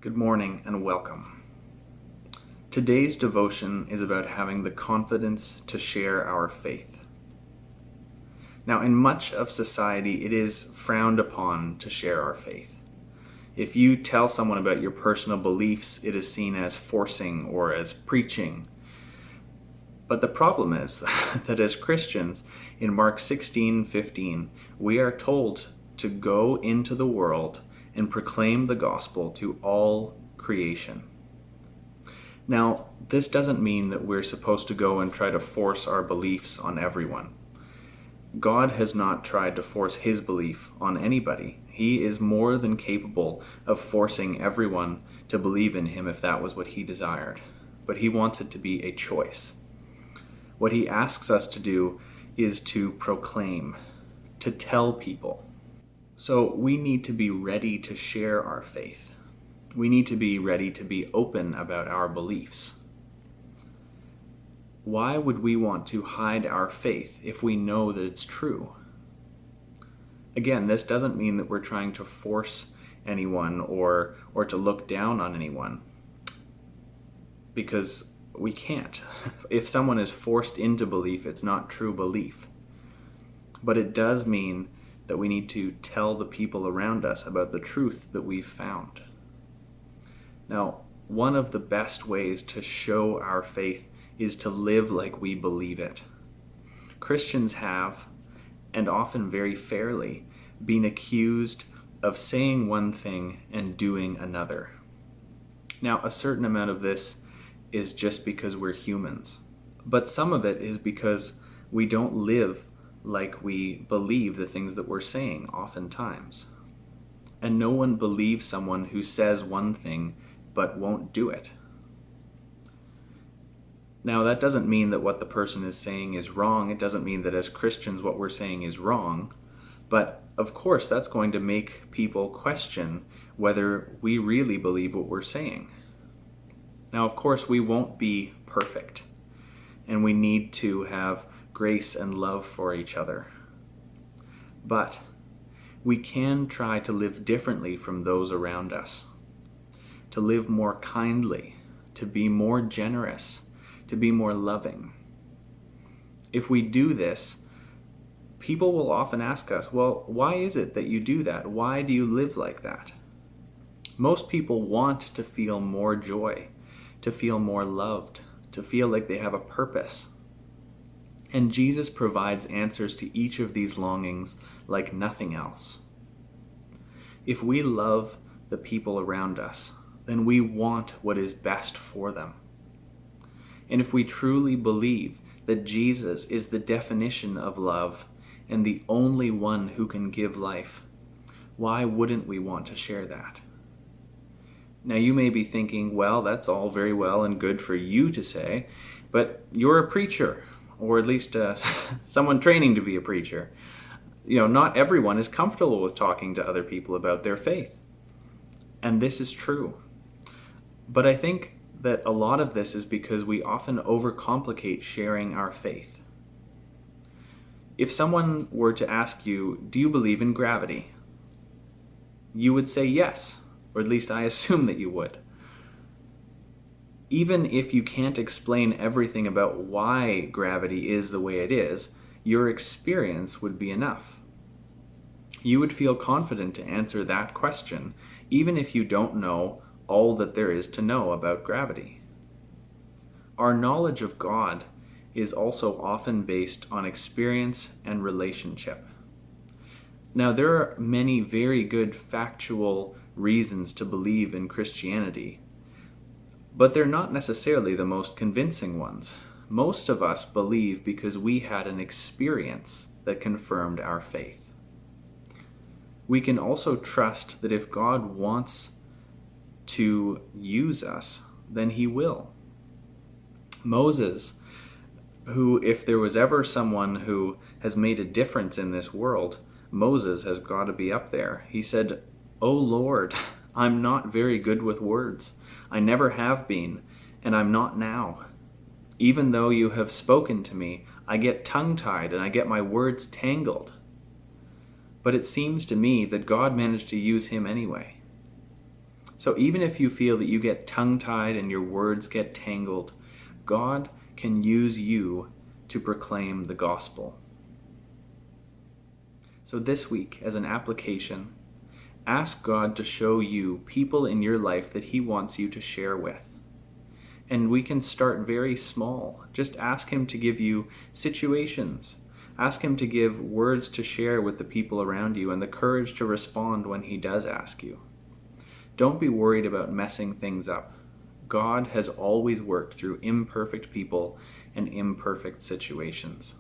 Good morning and welcome. Today's devotion is about having the confidence to share our faith. Now, in much of society, it is frowned upon to share our faith. If you tell someone about your personal beliefs, it is seen as forcing or as preaching. But the problem is that as Christians, in Mark 16:15, we are told to go into the world and proclaim the gospel to all creation. Now, this doesn't mean that we're supposed to go and try to force our beliefs on everyone. God has not tried to force his belief on anybody. He is more than capable of forcing everyone to believe in him if that was what he desired. But he wants it to be a choice. What he asks us to do is to proclaim, to tell people. So we need to be ready to share our faith. We need to be ready to be open about our beliefs. Why would we want to hide our faith if we know that it's true? Again, this doesn't mean that we're trying to force anyone or to look down on anyone, because we can't. If someone is forced into belief, it's not true belief. But it does mean that we need to tell the people around us about the truth that we've found. Now, one of the best ways to show our faith is to live like we believe it. Christians have, and often very fairly, been accused of saying one thing and doing another. Now, a certain amount of this is just because we're humans, but some of it is because we don't live like we believe the things that we're saying oftentimes. And no one believes someone who says one thing but won't do it. Now, that doesn't mean that what the person is saying is wrong. It doesn't mean that as Christians what we're saying is wrong. But of course, that's going to make people question whether we really believe what we're saying. Now, of course, we won't be perfect, and we need to have grace and love for each other. But we can try to live differently from those around us, to live more kindly, to be more generous, to be more loving. If we do this, people will often ask us, well, why is it that you do that? Why do you live like that? Most people want to feel more joy, to feel more loved, to feel like they have a purpose. And Jesus provides answers to each of these longings like nothing else. If we love the people around us, then we want what is best for them. And if we truly believe that Jesus is the definition of love and the only one who can give life, why wouldn't we want to share that? Now, you may be thinking, well, that's all very well and good for you to say, but you're a preacher, or at least someone training to be a preacher. Not everyone is comfortable with talking to other people about their faith. And this is true. But I think that a lot of this is because we often overcomplicate sharing our faith. If someone were to ask you, do you believe in gravity? You would say yes, or at least I assume that you would. Even if you can't explain everything about why gravity is the way it is, your experience would be enough. You would feel confident to answer that question, even if you don't know all that there is to know about gravity. Our knowledge of God is also often based on experience and relationship. Now, there are many very good factual reasons to believe in Christianity, but they're not necessarily the most convincing ones. Most of us believe because we had an experience that confirmed our faith. We can also trust that if God wants to use us, then he will. Moses, who, if there was ever someone who has made a difference in this world, Moses has got to be up there. He said, "O Lord, I'm not very good with words. I never have been, and I'm not now. Even though you have spoken to me, I get tongue-tied and I get my words tangled." But it seems to me that God managed to use him anyway. So even if you feel that you get tongue-tied and your words get tangled, God can use you to proclaim the gospel. So this week, as an application, ask God to show you people in your life that He wants you to share with. And we can start very small. Just ask Him to give you situations. Ask Him to give words to share with the people around you and the courage to respond when He does ask you. Don't be worried about messing things up. God has always worked through imperfect people and imperfect situations.